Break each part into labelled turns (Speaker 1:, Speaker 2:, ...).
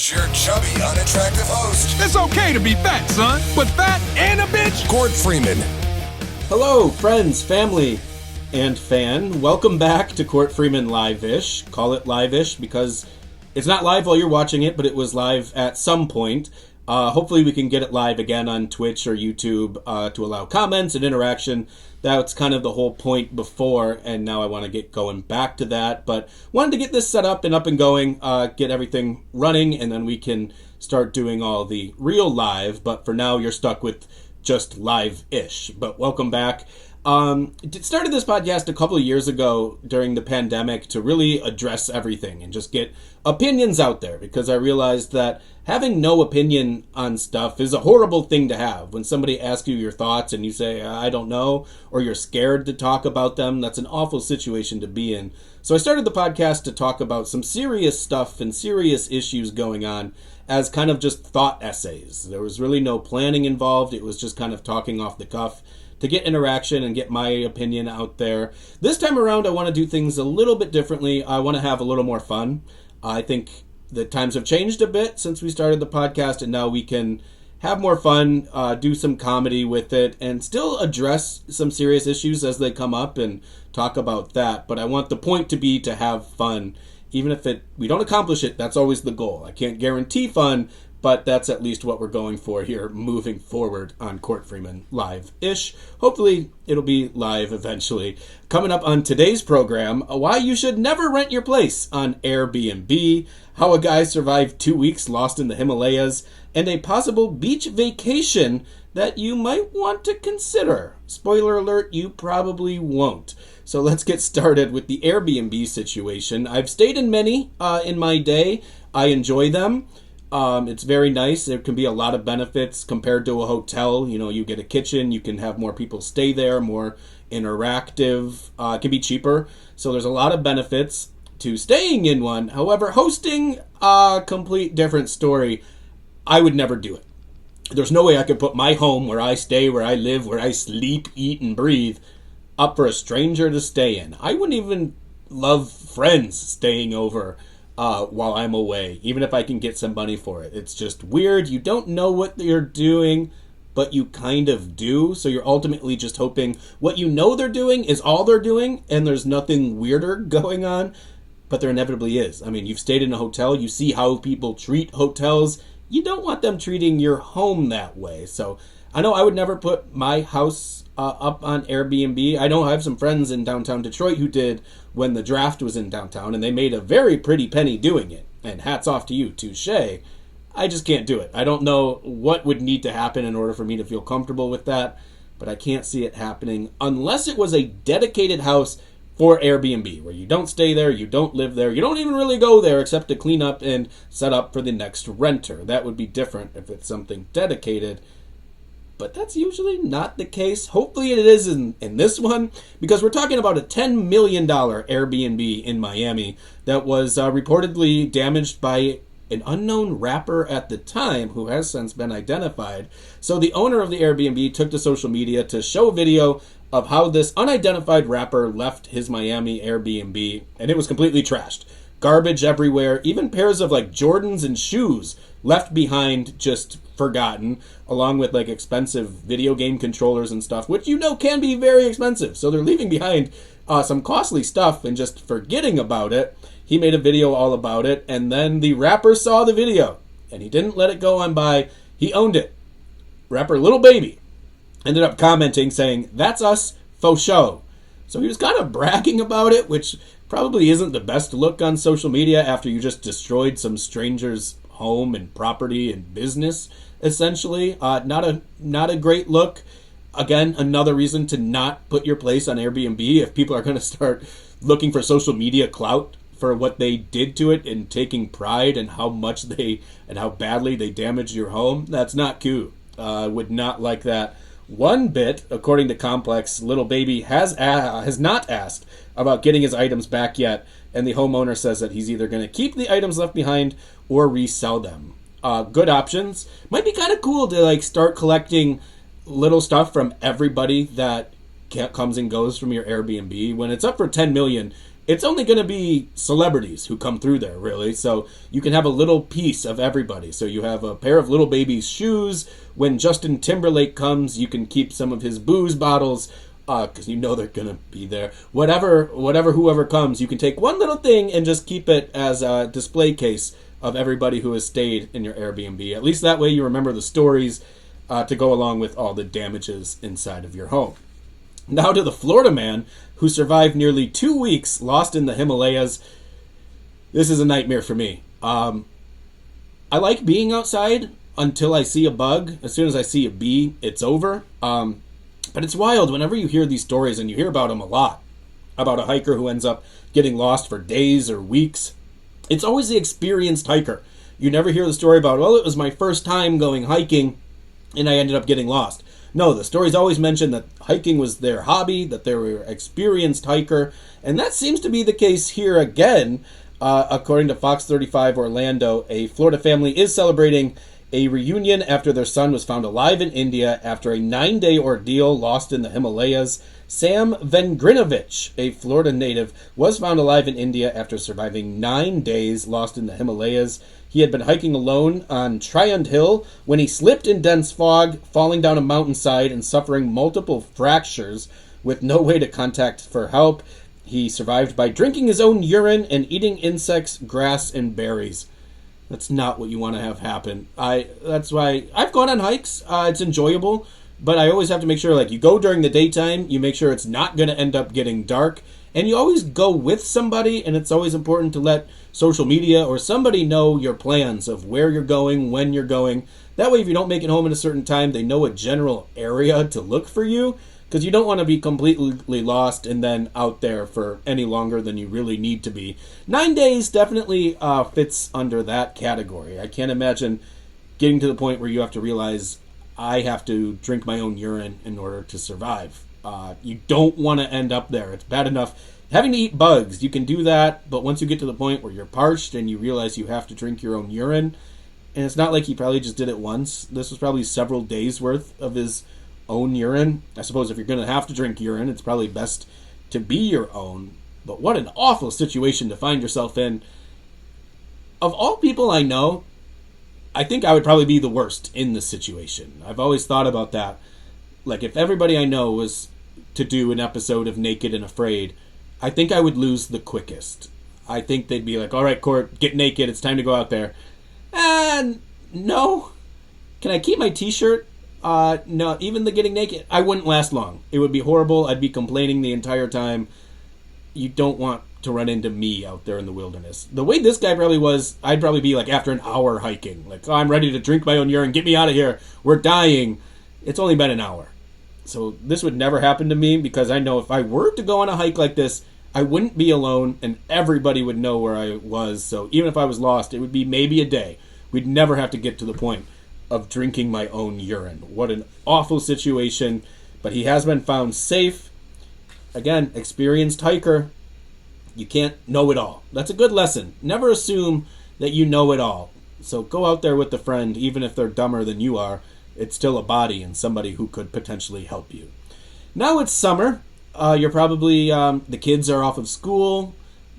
Speaker 1: Here's your chubby, unattractive host,
Speaker 2: It's okay to be fat, son, but fat and a bitch?
Speaker 1: Cort Freeman.
Speaker 3: Hello, friends, family, and fan. Welcome back to Cort Freeman Live-ish. Call it Live-ish because it's not live while you're watching it, but it was live at some point. Hopefully we can get it live again on Twitch or YouTube to allow comments and interaction. That's kind of the whole point before, and now I want to get going back to that. But wanted to get this set up and going, get everything running, and then we can start doing all the real live. But for now, you're stuck with just live-ish. But welcome back. Started this podcast a couple of years ago during the pandemic to really address everything and just get opinions out there, because I realized that having no opinion on stuff is a horrible thing to have. When somebody asks you your thoughts and you say, I don't know, or you're scared to talk about them, that's an awful situation to be in. So I started the podcast to talk about some serious stuff and serious issues going on as kind of just thought essays. There was really no planning involved. It was just kind of talking off the cuff to get interaction and get my opinion out there. This time around, I want to do things a little bit differently. I want to have a little more fun. I think the times have changed a bit since we started the podcast, and now we can have more fun, do some comedy with it, and still address some serious issues as they come up and talk about that. But I want the point to be to have fun. Even if we don't accomplish it, that's always the goal. I can't guarantee fun, but that's at least what we're going for here moving forward on Cort Freeman Live-ish. Hopefully it'll be live eventually. Coming up on today's program, why you should never rent your place on Airbnb, how a guy survived 2 weeks lost in the Himalayas, and a possible beach vacation that you might want to consider. Spoiler alert, you probably won't. So let's get started with the Airbnb situation. I've stayed in many in my day. I enjoy them. It's very nice. There can be a lot of benefits compared to a hotel. You know, you get a kitchen, you can have more people stay there, more interactive. It can be cheaper. So there's a lot of benefits to staying in one. However, hosting, a complete different story. I would never do it. There's no way I could put my home, where I stay, where I live, where I sleep, eat, and breathe, up for a stranger to stay in. I wouldn't even love friends staying over while I'm away, even if I can get some money for it. It's just weird. You don't know what they're doing, but you kind of do. So you're ultimately just hoping what you know they're doing is all they're doing, and there's nothing weirder going on, but there inevitably is. I mean, you've stayed in a hotel, you see how people treat hotels. You don't want them treating your home that way. So I know I would never put my house up on Airbnb. I know I have some friends in downtown Detroit who did when the draft was in downtown, and they made a very pretty penny doing it. And hats off to you, touche. I just can't do it. I don't know what would need to happen in order for me to feel comfortable with that, but I can't see it happening unless it was a dedicated house for Airbnb, where you don't stay there, you don't live there, you don't even really go there except to clean up and set up for the next renter. That would be different if it's something dedicated. But that's usually not the case. Hopefully it is in this one, because we're talking about a $10 million Airbnb in Miami that was reportedly damaged by an unknown rapper at the time who has since been identified. So the owner of the Airbnb took to social media to show a video of how this unidentified rapper left his Miami Airbnb, and it was completely trashed. Garbage everywhere, even pairs of like Jordans and shoes left behind, just forgotten, along with like expensive video game controllers and stuff, which you know can be very expensive. So they're leaving behind some costly stuff and just forgetting about it. He made a video all about it, and then the rapper saw the video, and he didn't let it go on by. He owned it. Rapper Lil Baby ended up commenting saying, "That's us, faux show." So he was kind of bragging about it, which probably isn't the best look on social media after you just destroyed some stranger's home and property and business, essentially. Not a great look. Again, another reason to not put your place on Airbnb if people are going to start looking for social media clout for what they did to it and taking pride in how much and how badly they damaged your home. That's not cool. I would not like that one bit. According to Complex, Lil Baby has not asked about getting his items back yet, and the homeowner says that he's either going to keep the items left behind or resell them. Good options. Might be kind of cool to like start collecting little stuff from everybody that comes and goes from your Airbnb. When it's up for $10 million, it's only going to be celebrities who come through there, really. So you can have a little piece of everybody. So you have a pair of little baby's shoes. When Justin Timberlake comes, you can keep some of his booze bottles, because you know they're going to be there. Whoever comes, you can take one little thing and just keep it as a display case of everybody who has stayed in your Airbnb. At least that way you remember the stories to go along with all the damages inside of your home. Now to the Florida man who survived nearly 2 weeks lost in the Himalayas. This is a nightmare for me. I like being outside until I see a bug. As soon as I see a bee, it's over. But it's wild whenever you hear these stories, and you hear about them a lot, about a hiker who ends up getting lost for days or weeks. It's always the experienced hiker. You never hear the story about, well, it was my first time going hiking and I ended up getting lost. No, the stories always mention that hiking was their hobby, that they were an experienced hiker, and that seems to be the case here again. According to Fox 35 Orlando, a Florida family is celebrating a reunion after their son was found alive in India after a 9-day ordeal lost in the Himalayas. Sam Vengrinovich, a Florida native, was found alive in India after surviving 9 days lost in the Himalayas. He had been hiking alone on Triand Hill when he slipped in dense fog, falling down a mountainside and suffering multiple fractures with no way to contact for help. He survived by drinking his own urine and eating insects, grass, and berries. That's not what you want to have happen. That's why I've gone on hikes. It's enjoyable, but I always have to make sure, like, you go during the daytime, you make sure it's not going to end up getting dark, and you always go with somebody, and it's always important to let social media or somebody know your plans of where you're going, when you're going. That way, if you don't make it home at a certain time, they know a general area to look for you, because you don't want to be completely lost and then out there for any longer than you really need to be. 9 days definitely fits under that category. I can't imagine getting to the point where you have to realize I have to drink my own urine in order to survive. You don't want to end up there. It's bad enough having to eat bugs. You can do that, but once you get to the point where you're parched and you realize you have to drink your own urine, and it's not like he probably just did it once. This was probably several days worth of his own urine. I suppose if you're going to have to drink urine, it's probably best to be your own. But what an awful situation to find yourself in. Of all people I know, I think I would probably be the worst in this situation. I've always thought about that. Like, if everybody I know was to do an episode of Naked and Afraid, I think I would lose the quickest. I think they'd be like, all right, Cort, get naked. It's time to go out there. And no. Can I keep my t-shirt? No, even the getting naked, I wouldn't last long. It would be horrible. I'd be complaining the entire time. You don't want to run into me out there in the wilderness. The way this guy probably was, I'd probably be like after an hour hiking. Like, oh, I'm ready to drink my own urine. Get me out of here. We're dying. It's only been an hour. So this would never happen to me because I know if I were to go on a hike like this, I wouldn't be alone and everybody would know where I was. So even if I was lost, it would be maybe a day. We'd never have to get to the point of drinking my own urine. What an awful situation. But he has been found safe. Again, experienced hiker. You can't know it all. That's a good lesson. Never assume that you know it all. So go out there with a friend, even if they're dumber than you are. It's still a body and somebody who could potentially help you. Now it's summer. You're probably, the kids are off of school,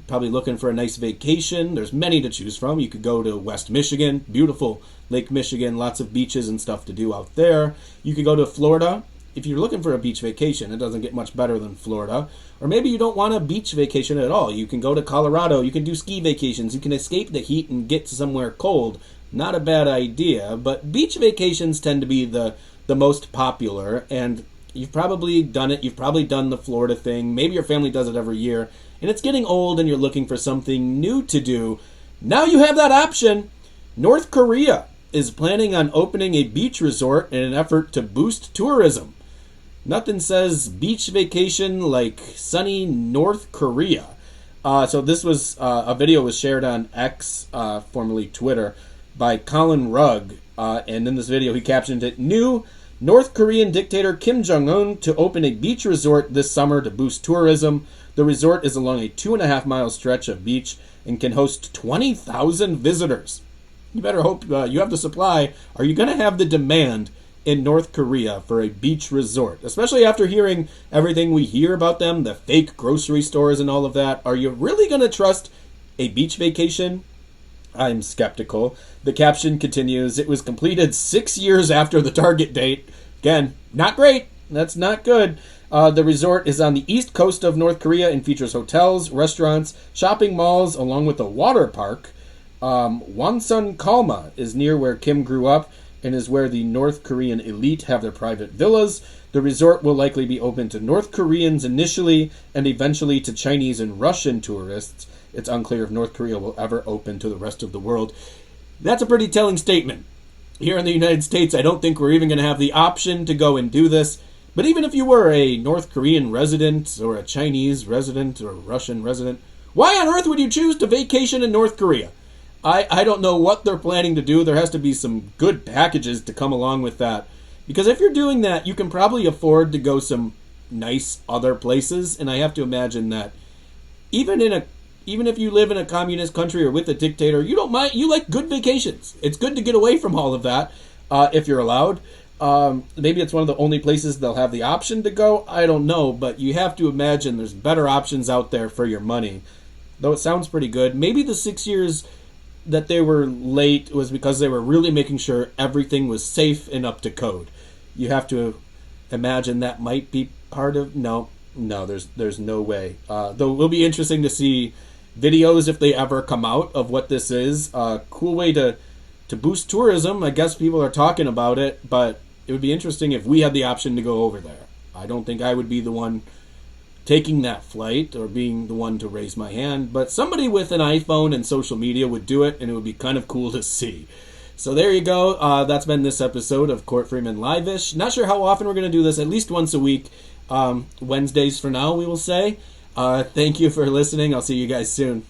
Speaker 3: probably looking for a nice vacation. There's many to choose from. You could go to West Michigan, beautiful Lake Michigan, lots of beaches and stuff to do out there. You could go to Florida. If you're looking for a beach vacation, it doesn't get much better than Florida. Or maybe you don't want a beach vacation at all. You can go to Colorado. You can do ski vacations. You can escape the heat and get to somewhere cold. Not a bad idea, but beach vacations tend to be the most popular, and you've probably done it. You've probably done the Florida thing. Maybe your family does it every year, and it's getting old and you're looking for something new to do. Now you have that option. North Korea is planning on opening a beach resort in an effort to boost tourism. Nothing says beach vacation like sunny North Korea. So this was a video was shared on X, formerly Twitter, by Colin Rugg, and in this video he captioned it, "New North Korean dictator Kim Jong-un to open a beach resort this summer to boost tourism. The resort is along a 2.5-mile stretch of beach and can host 20,000 visitors." You better hope you have the supply. Are you going to have the demand in North Korea for a beach resort, especially after hearing everything we hear about them, the fake grocery stores and all of that. Are you really going to trust a beach vacation? I'm skeptical. The caption continues, it was completed 6 years after the target date. Again, not great. That's not good. The resort is on the east coast of North Korea and features hotels, restaurants, shopping malls, along with a water park. Wonsan Kalma is near where Kim grew up and is where the North Korean elite have their private villas. The resort will likely be open to North Koreans initially and eventually to Chinese and Russian tourists. It's unclear if North Korea will ever open to the rest of the world. That's a pretty telling statement. Here in the United States, I don't think we're even going to have the option to go and do this. But even if you were a North Korean resident or a Chinese resident or a Russian resident, why on earth would you choose to vacation in North Korea? I don't know what they're planning to do. There has to be some good packages to come along with that. Because if you're doing that, you can probably afford to go some nice other places. And I have to imagine that even if you live in a communist country or with a dictator, you don't mind. You like good vacations. It's good to get away from all of that if you're allowed. Maybe it's one of the only places they'll have the option to go. I don't know, but you have to imagine there's better options out there for your money. Though it sounds pretty good. Maybe the 6 years that they were late was because they were really making sure everything was safe and up to code. You have to imagine that might be part of... No, there's no way. Though it will be interesting to see videos if they ever come out of what this is. Cool way to boost tourism. I guess people are talking about it, but it would be interesting if we had the option to go over there. I don't think I would be the one taking that flight or being the one to raise my hand, but somebody with an iPhone and social media would do it, and it would be kind of cool to see. So there you go. That's been this episode of Cort Freeman Live-ish. Not sure how often we're going to do this, at least once a week. Wednesdays for now, we will say. Thank you for listening. I'll see you guys soon.